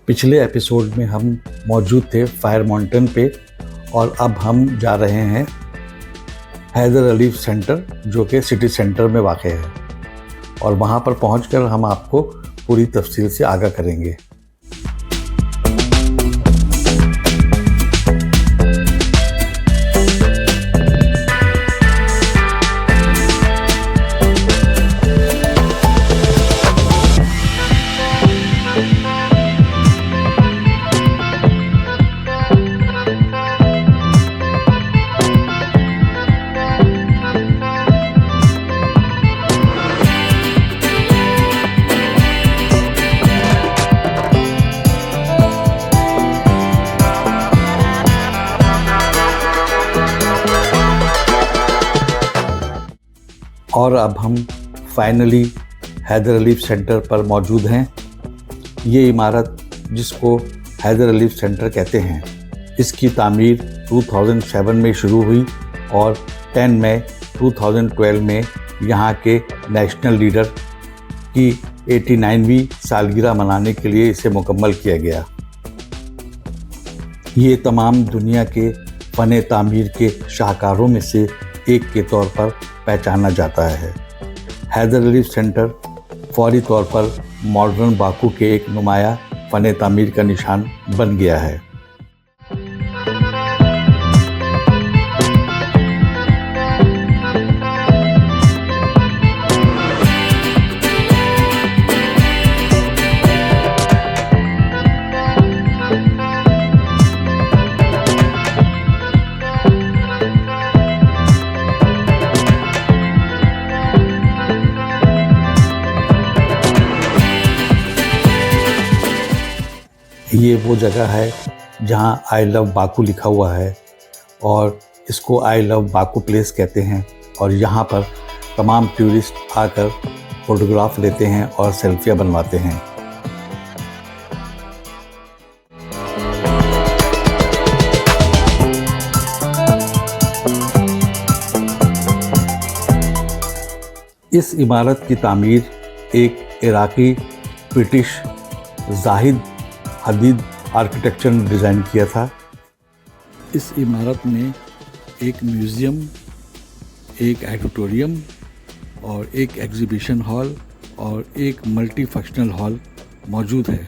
पिछले एपिसोड में हम मौजूद थे फायर माउंटेन पे और अब हम जा रहे हैं हैदर अली सेंटर, जो कि सिटी सेंटर में वाक़ है, और वहाँ पर पहुँचकर हम आपको पूरी तफसील से आगाह करेंगे। और अब हम फाइनली हैदर अली सेंटर पर मौजूद हैं। ये इमारत, जिसको हैदर अली सेंटर कहते हैं, इसकी तामीर 2007 में शुरू हुई और 10 मई 2012 में यहाँ के नेशनल लीडर की 89वीं सालगिरह मनाने के लिए इसे मुकम्मल किया गया। ये तमाम दुनिया के फ़न तामीर के शाहकारों में से एक के तौर पर पहचाना जाता है। हैदर अली सेंटर फौरी तौर पर मॉडर्न बाकू के एक नुमाया फ़न तामीर का निशान बन गया है। ये वो जगह है जहाँ आई लव बाकू लिखा हुआ है और इसको आई लव बाकू प्लेस कहते हैं, और यहाँ पर तमाम टूरिस्ट आकर फ़ोटोग्राफ लेते हैं और सेल्फियाँ बनवाते हैं। इस इमारत की तामीर एक इराकी ब्रिटिश जाहिद हदीद आर्किटेक्चर ने डिज़ाइन किया था। इस इमारत में एक म्यूज़ियम, एक ऑडिटोरियम और एक एग्ज़िबिशन हॉल और एक मल्टी फंक्शनल हॉल मौजूद है।